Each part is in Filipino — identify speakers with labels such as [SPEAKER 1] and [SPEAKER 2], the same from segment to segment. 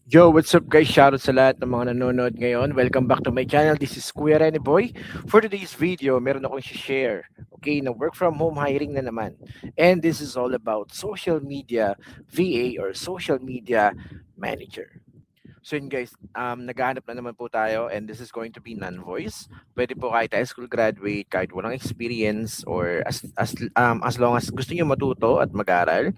[SPEAKER 1] Yo, what's up guys? Shoutout sa lahat ng mga nanonood ngayon. Welcome back to my channel. This is Kuya Rene Boy. For today's video, meron akong share. Okay, na work from home hiring na naman. And this is all about social media VA or social media manager. So yun guys, naghahanap na naman po tayo and this is going to be non-voice. Pwede po kahit high school graduate, kahit walang experience or as long as gusto niyo matuto at mag-aral,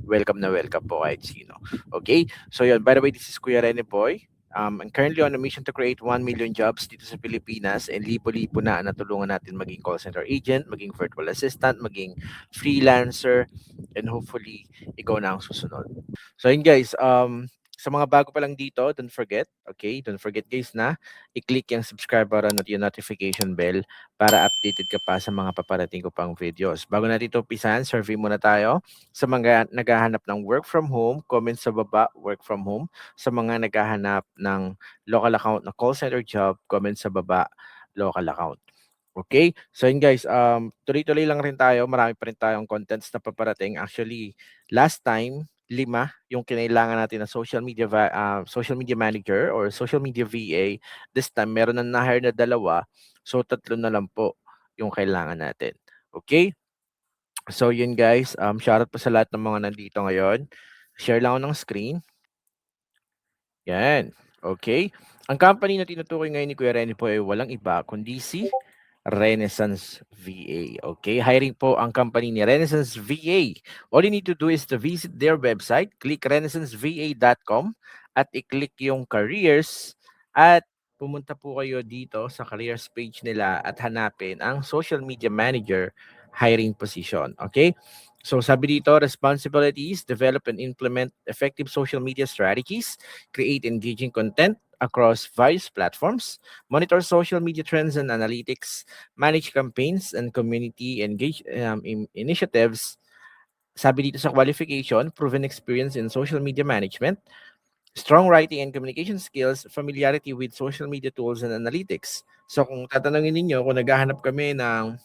[SPEAKER 1] welcome na welcome po kahit sino. Okay? So yun, by the way, this is Kuya Rene Boy. I'm currently on a mission to create 1 million jobs dito sa Pilipinas and libo-libo na natulungan natin maging call center agent, maging virtual assistant, maging freelancer, and hopefully, ikaw na ang susunod. So yun guys, sa mga bago pa lang dito, don't forget, okay? Don't forget guys na i-click yung subscribe button at yung notification bell para updated ka pa sa mga paparating ko pang videos. Bago natin ito umpisahan, survey muna tayo. Sa mga naghahanap ng work from home, comment sa baba, work from home. Sa mga naghahanap ng local account na call center job, comment sa baba, local account. Okay? So yun guys, tuloy-tuloy lang rin tayo. Marami pa rin tayong contents na paparating. Actually, last time, 5 yung kinailangan natin na social media manager or social media VA. This time, meron na na-hire na 2. So, 3 na lang po yung kailangan natin. Okay? So yun guys, shoutout po sa lahat ng mga nandito ngayon. Share lang ako ng screen. Yan. Okay? Ang company na tinutukoy ngayon ni Kuya Rene po ay walang iba kundi si Renaissance VA. Okay? Hiring po ang company ni Renaissance VA. All you need to do is to visit their website, click renaissanceva.com at i-click yung careers at pumunta po kayo dito sa careers page nila at hanapin ang social media manager hiring position. Okay? So sabi dito, responsibilities, develop and implement effective social media strategies, create engaging content across various platforms, monitor social media trends and analytics, manage campaigns and community initiatives. Sabi dito sa qualification, proven experience in social media management, strong writing and communication skills, familiarity with social media tools and analytics. So kung tatanungin ninyo kung naghahanap kami ng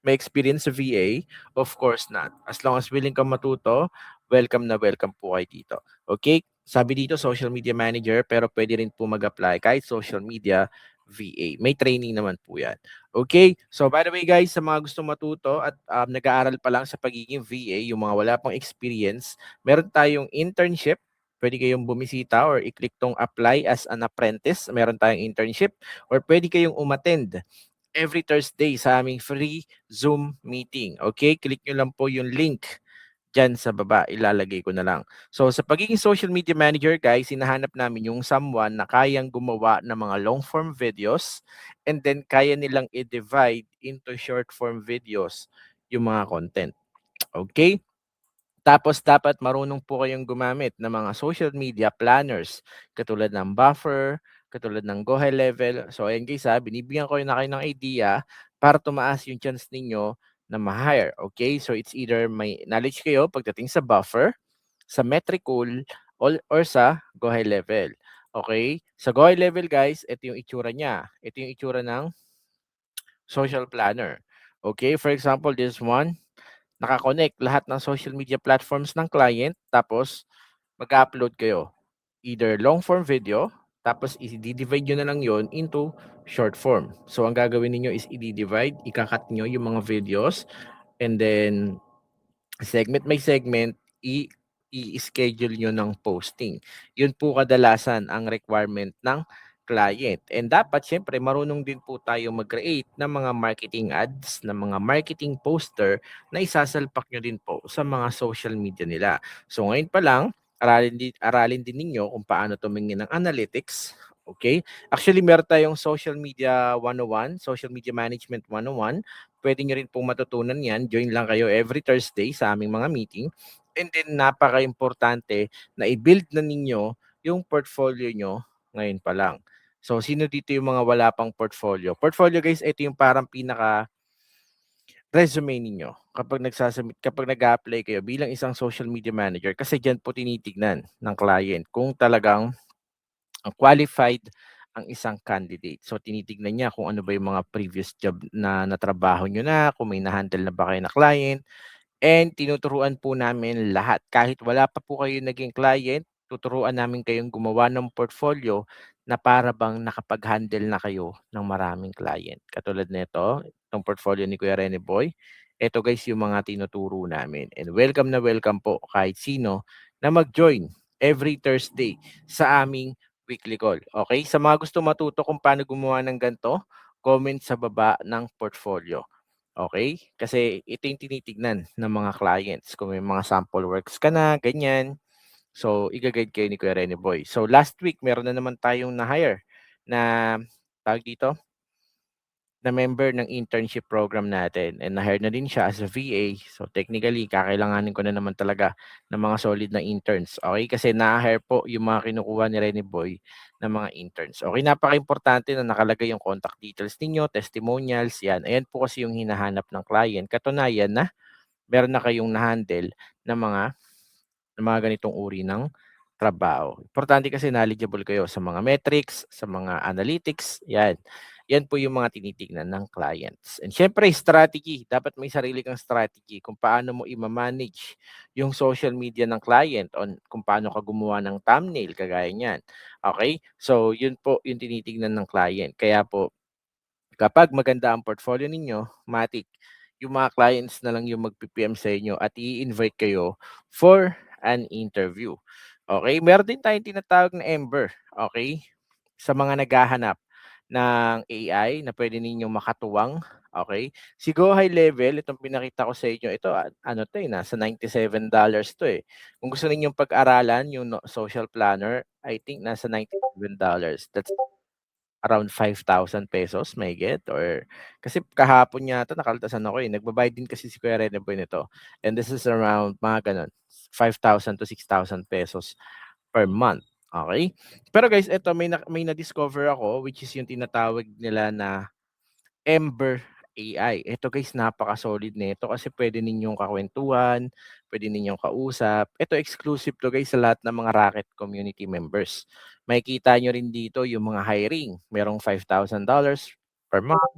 [SPEAKER 1] may experience sa VA, of course not. As long as willing kang matuto, welcome na welcome po kayo dito. Okay? Sabi dito, social media manager, pero pwede rin po mag-apply kahit social media VA. May training naman po yan. Okay? So, by the way guys, sa mga gusto matuto at nag-aaral pa lang sa pagiging VA, yung mga wala pang experience, meron tayong internship. Pwede kayong bumisita or i-click tong apply as an apprentice. Meron tayong internship. Or pwede kayong umattend every Thursday sa aming free Zoom meeting. Okay? Click nyo lang po yung link dyan sa baba. Ilalagay ko na lang. So, sa pagiging social media manager, guys, hinahanap namin yung someone na kayang gumawa ng mga long-form videos and then kaya nilang i-divide into short-form videos yung mga content. Okay? Tapos dapat marunong po kayong gumamit ng mga social media planners katulad ng Buffer, katulad ng Go High Level. So ayan guys binibigyan ko na kayo ng idea para tumaas yung chance ninyo na ma-hire. Okay? So it's either may knowledge kayo pagdating sa Buffer, sa Metricool, or sa Go High Level. Okay? Sa Go High Level guys, ito yung itsura niya. Ito yung itsura ng social planner. Okay? For example, this one, naka-connect lahat ng social media platforms ng client tapos mag-upload kayo. Either long form video, tapos i-divide nyo na lang yon into short form. So, ang gagawin niyo is i-divide, ikakat nyo yung mga videos, and then segment by segment, i-schedule nyo ng posting. Yun po kadalasan ang requirement ng client. And dapat syempre marunong din po tayo mag-create ng mga marketing ads, ng mga marketing poster na isasalpak nyo din po sa mga social media nila. So ngayon pa lang, aralin din ninyo kung paano tumingin ng analytics. Okay? Actually, meron tayong social media 101, social media management 101. Pwede nyo rin pong matutunan yan. Join lang kayo every Thursday sa aming mga meeting. And then, napaka-importante na i-build na ninyo yung portfolio nyo ngayon pa lang. So, sino dito yung mga wala pang portfolio? Portfolio, guys, ito yung parang pinaka resume ninyo kapag nag-apply kayo bilang isang social media manager kasi diyan po tinitignan ng client kung talagang qualified ang isang candidate. So tinitignan niya kung ano ba yung mga previous job na natrabaho nyo na, kung may na-handle na ba kayo na client, and tinuturuan po namin lahat. Kahit wala pa po kayo naging client, tuturuan namin kayong gumawa ng portfolio na para bang nakapag-handle na kayo ng maraming client. Katulad nito, itong portfolio ni Kuya Rene Boy. Ito guys yung mga tinuturo namin. And welcome na welcome po kahit sino na mag-join every Thursday sa aming weekly call. Okay? Sa mga gusto matuto kung paano gumawa ng ganito, comment sa baba ng portfolio. Okay? Kasi ito yung tinitignan ng mga clients. Kung may mga sample works ka na, ganyan. So, iga-guide kayo ni Kuya Rene Boy. So, last week, meron na naman tayong na-hire na, tawag dito, na member ng internship program natin. And na-hire na din siya as a VA. So, technically, kakailanganin ko na naman talaga ng mga solid na interns. Okay? Kasi na-hire po yung mga kinukuha ni Rene Boy ng mga interns. Okay? Napaka-importante na nakalagay yung contact details ninyo, testimonials, yan. Ayan po kasi yung hinahanap ng client. Katunayan na meron na kayong na-handle ng mga ganitong uri ng trabaho. Importante kasi knowledgeable kayo sa mga metrics, sa mga analytics, yan. Yan po yung mga tinitignan ng clients. And syempre, strategy. Dapat may sarili kang strategy kung paano mo i-manage yung social media ng client on kung paano ka gumawa ng thumbnail, kagaya niyan. Okay? So, yun po yung tinitignan ng client. Kaya po, kapag maganda ang portfolio ninyo, matik, yung mga clients na lang yung mag-PM sa inyo at i-invite kayo for an interview. Okay? Meron din tayong tinatawag na Ember. Okay? Sa mga naghahanap ng AI na pwede ninyong makatuwang. Okay? Si Go High Level, itong pinakita ko sa inyo, ito, ano to eh, nasa $97 to eh. Kung gusto ninyong pag-aralan yung social planner, I think nasa $97. That's around 5,000 pesos may get or kasi kahapon yata nakaltasan ako eh. Nagbabayad din kasi si Kuya Rene Boy nito. And this is around mga ganun, 5,000 to 6,000 pesos per month. Okay? Pero guys, ito may na-discover ako which is yung tinatawag nila na Ember AI. Ito guys, napaka-solid nito kasi pwede ninyong kakwentuhan, pwede ninyong kausap. Ito exclusive to guys sa lahat ng mga Rocket community members. Makikita nyo rin dito yung mga hiring. Merong $5,000 per month.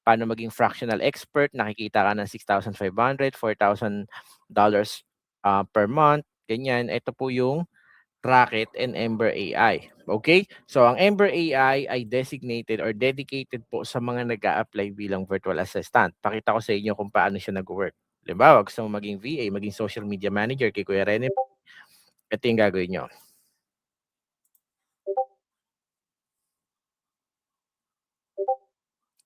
[SPEAKER 1] Paano maging fractional expert, nakikita ka ng 6,500, $4,000 per month. Ganyan. Ito po yung Rocket and Ember AI. Okay? So, ang Ember AI ay designated or dedicated po sa mga nag apply bilang virtual assistant. Pakita ko sa inyo kung paano siya nag-work. Halimbawa, gusto mo maging VA, maging social media manager kay Kuya Rene, ito yung gagawin nyo.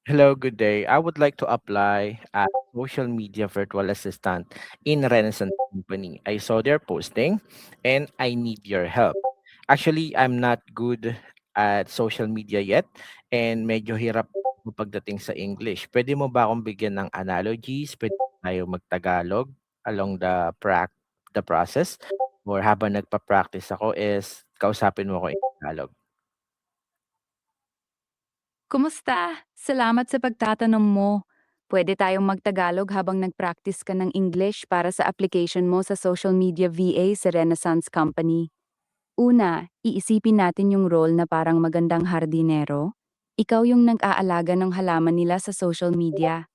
[SPEAKER 1] Hello, good day. I would like to apply as social media virtual assistant in Renaissance Company. I saw their posting and I need your help. Actually, I'm not good at social media yet and medyo hirap ako pagdating sa English. Pwede mo ba akong bigyan ng analogies? Pwede tayo magtagalog along the process? Or habang nagpa-practice ako is kausapin mo ako in Tagalog.
[SPEAKER 2] Kumusta? Salamat sa pagtatanong mo. Pwede tayong magtagalog habang nag-practice ka ng English para sa application mo sa social media VA sa Renaissance Company. Una, iisipin natin yung role na parang magandang hardinero. Ikaw yung nag-aalaga ng halaman nila sa social media.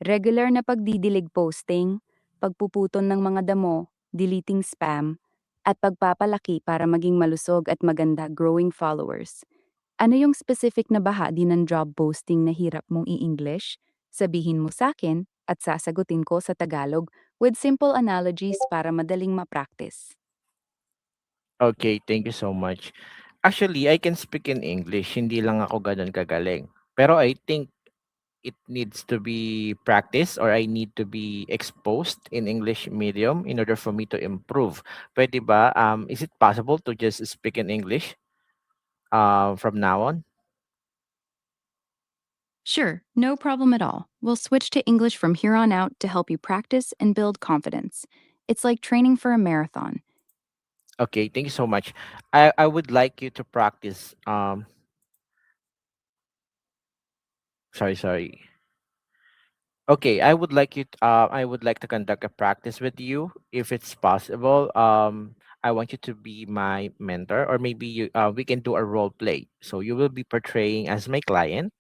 [SPEAKER 2] Regular na pagdidilig posting, pagpuputon ng mga damo, deleting spam, at pagpapalaki para maging malusog at maganda growing followers. Ano yung specific na bahagi ng job posting na hirap mong i-English? Sabihin mo sa akin at sasagutin ko sa Tagalog with simple analogies para madaling ma-practice.
[SPEAKER 1] Okay, thank you so much. Actually, I can speak in English, hindi lang ako gano'n kagaling. Pero I think it needs to be practiced or I need to be exposed in English medium in order for me to improve. Puwede ba, is it possible to just speak in English, from now on?
[SPEAKER 2] Sure, no problem at all. We'll switch to English from here on out to help you practice and build confidence. It's like training for a marathon.
[SPEAKER 1] Okay, thank you so much. I would like you to practice, sorry. Okay, I would like to conduct a practice with you if it's possible. I want you to be my mentor or maybe we can do a role play. So you will be portraying as my client,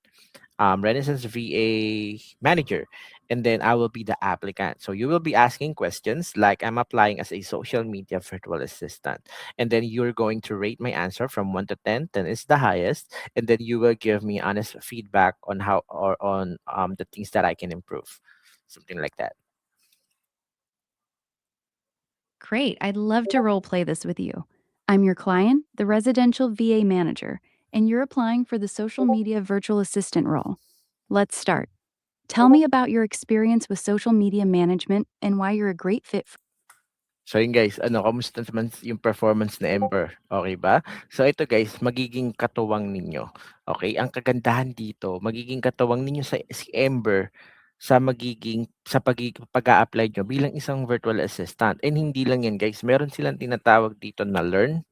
[SPEAKER 1] Renaissance VA manager, and then I will be the applicant. So you will be asking questions like I'm applying as a social media virtual assistant. And then you're going to rate my answer from 1 to 10. 10 is the highest. And then you will give me honest feedback on how or on the things that I can improve. Something like that.
[SPEAKER 2] Great, I'd love to role play this with you. I'm your client, the residential VA manager, and you're applying for the social media virtual assistant role. Let's start. Tell me about your experience with social media management and why you're a great fit for.
[SPEAKER 1] So yun guys, kamusta naman yung performance ni Ember? Okay ba? So ito guys, magiging katuwang ninyo. Okay? Ang kagandahan dito, magiging katuwang ninyo si Ember sa pag-a-apply nyo bilang isang virtual assistant. And hindi lang yan guys, meron silang tinatawag dito na learn.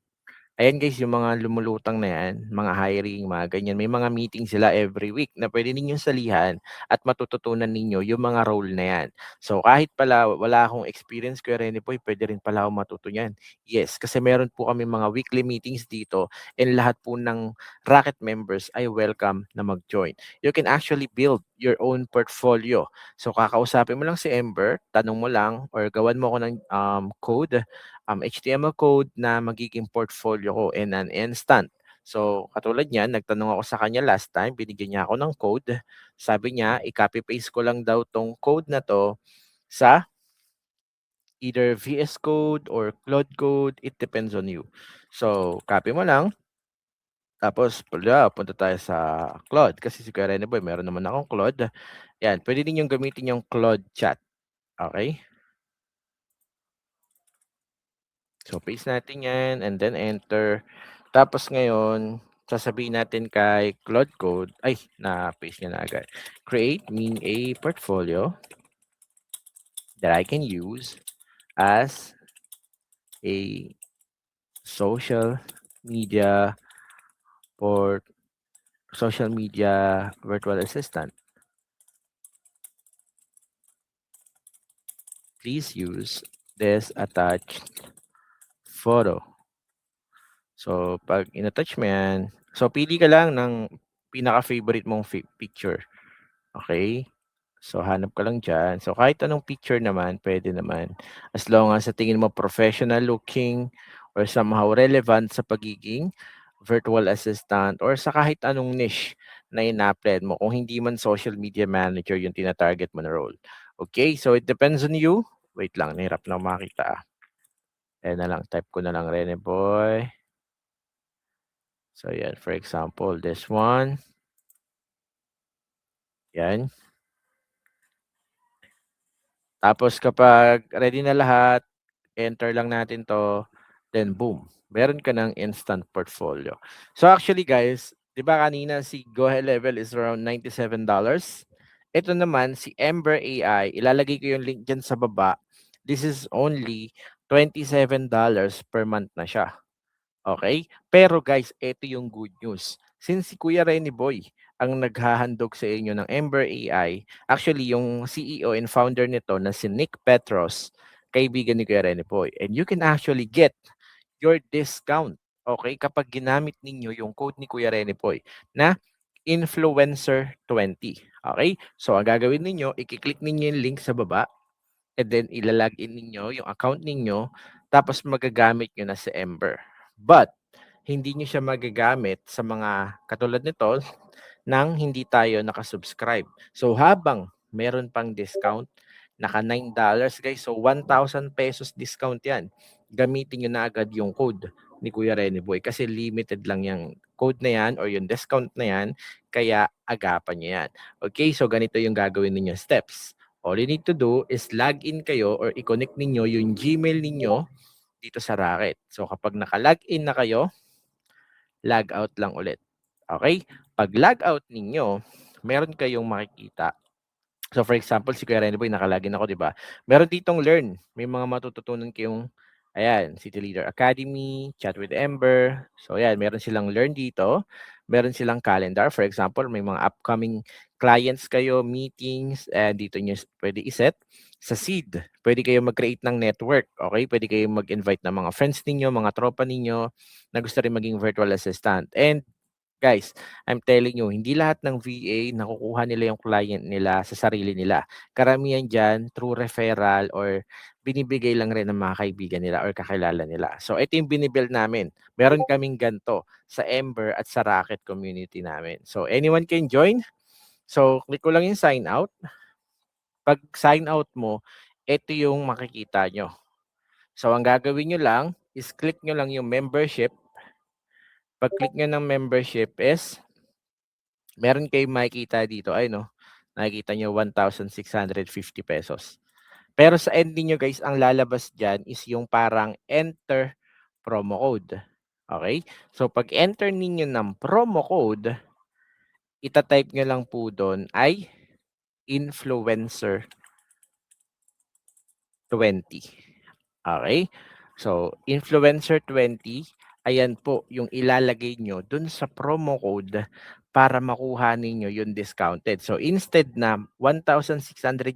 [SPEAKER 1] Ayan guys, yung mga lumulutang na yan, mga hiring, mga ganyan, may mga meeting sila every week na pwede ninyong salihan at matututunan ninyo yung mga role na yan. So kahit pala wala akong experience, Kuya Rene Boy, pwede rin pala ako matuto yan. Yes, kasi meron po kami mga weekly meetings dito and lahat po ng Rocket members ay welcome na mag-join. You can actually build your own portfolio. So kakausapin mo lang si Ember, tanong mo lang or gawan mo ko ng code HTML code na magiging portfolio ko in an instant. So, katulad niyan, nagtanong ako sa kanya last time, binigyan niya ako ng code. Sabi niya, i-copy paste ko lang daw tong code na to sa either VS Code or Claude Code. It depends on you. So, copy mo lang. Tapos, punta tayo sa Claude. Kasi si Kuya Rene Boy, meron naman akong Claude. Yan, pwede ninyong gamitin yung Claude chat. Okay? So, paste natin yan and then enter. Tapos ngayon, sasabihin natin kay Claude Code, ay, na-paste niya na agad. Create me a portfolio that I can use as a social media or social media virtual assistant. Please use this attached photo. So, pag in-attach mo yan, so pili ka lang ng pinaka-favorite mong picture. Okay? So, hanap ka lang dyan. So, kahit anong picture naman, pwede naman. As long as sa tingin mo professional looking or somehow relevant sa pagiging virtual assistant or sa kahit anong niche na ina-apply mo kung hindi man social media manager yung tina-target mo na role. Okay? So, it depends on you. Wait lang, nahirap na makita. Ayan na lang, type ko na lang Rene Boy. So, yan. For example, this one. Yan. Tapos kapag ready na lahat, enter lang natin 'to, then boom, meron ka ng instant portfolio. So actually guys, 'di ba kanina si Go High Level is around $97. Ito naman si Ember AI, ilalagay ko yung link diyan sa baba. This is only $27 per month na siya. Okay? Pero guys, ito yung good news. Since si Kuya Renny Boy ang naghahandog sa inyo ng Ember AI, actually yung CEO and founder nito na si Nick Petros, kaibigan ni Kuya Renny Boy. And you can actually get your discount, okay, kapag ginamit ninyo yung code ni Kuya Renny Boy na Influencer20. Okay? So ang gagawin ninyo, i-click ninyo yung link sa baba and then ilalagin ninyo yung account ninyo tapos magagamit nyo na si Ember. But hindi nyo siya magagamit sa mga katulad nito nang hindi tayo nakasubscribe. So habang meron pang discount, naka $9 guys. So 1,000 pesos discount yan. Gamitin nyo na agad yung code ni Kuya Rene Boy kasi limited lang yung code na yan or yung discount na yan. Kaya agapan nyo yan. Okay, so ganito yung gagawin ninyo steps. All you need to do is log in kayo or i-connect ninyo yung Gmail ninyo dito sa Rocket. So kapag naka-log in na kayo, log out lang ulit. Okay? Pag log out ninyo, meron kayong makikita. So for example, si Kuya Rene Boy, nakalagin ako, di ba? Meron ditong learn. May mga matututunan kayong, ayan, City Leader Academy, Chat with Ember. So ayan, meron silang learn dito. Meron silang calendar. For example, may mga upcoming clients kayo, meetings, and dito nyo pwede iset. Sa seed, pwede kayo mag-create ng network. Okay? Pwede kayo mag-invite ng mga friends ninyo, mga tropa ninyo na gusto rin maging virtual assistant. And Guys, I'm telling you, hindi lahat ng VA nakukuha nila yung client nila sa sarili nila. Karamihan diyan through referral or binibigay lang rin ng mga kaibigan nila or kakilala nila. So ito yung bini-build namin. Meron kaming ganto sa Ember at sa Rocket community namin. So anyone can join. So click ko lang yung sign out. Pag sign out mo, ito yung makikita nyo. So ang gagawin nyo lang is click nyo lang yung membership. Pag click nyo ng membership is meron kayong makikita dito, ay no, nakikita nyo 1,650 pesos. Pero sa end niyo guys, ang lalabas dyan is yung parang enter promo code. Okay? So pag enter ninyo ng promo code, itatype nyo lang po doon ay influencer 20. Okay? So influencer 20, ayan po yung ilalagay nyo dun sa promo code para makuha ninyo yung discounted. So instead na 1,600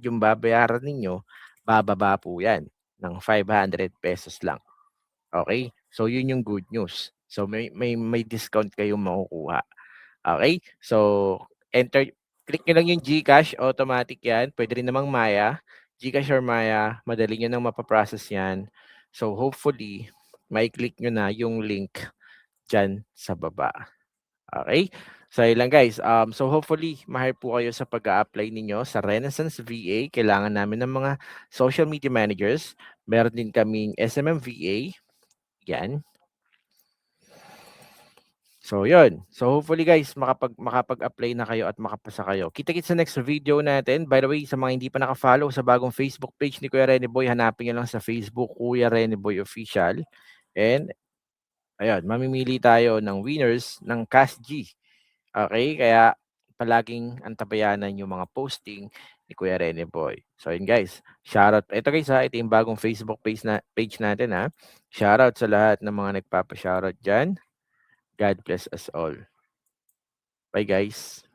[SPEAKER 1] yung babayaran ninyo, bababa po yan ng 500 pesos lang. Okay? So yun yung good news. So may discount kayong makukuha. Okay? So click nyo lang yung GCash, automatic yan. Pwede rin namang Maya. GCash or Maya, madali nyo nang mapaprocess yan. So hopefully, may click nyo na yung link dyan sa baba. Okay? So yun lang guys. So hopefully, mahal po kayo sa pag-a-apply ninyo sa Renaissance VA. Kailangan namin ng mga social media managers. Meron din kaming SMM VA. Yan. So yun. So hopefully guys, makapag-apply na kayo at makapasa kayo. Kita-kits sa next video natin. By the way, sa mga hindi pa naka-follow sa bagong Facebook page ni Kuya Rene Boy, hanapin nyo lang sa Facebook Kuya Rene Boy Official. And ayun, mamimili tayo ng winners ng Cash G. Okay? Kaya palaging antabayanan yung mga posting ni Kuya Rene Boy. So yun guys, shoutout. Ito guys ha, ito yung bagong Facebook page natin ha. Shoutout sa lahat ng mga nagpapa-shoutout dyan. God bless us all. Bye guys.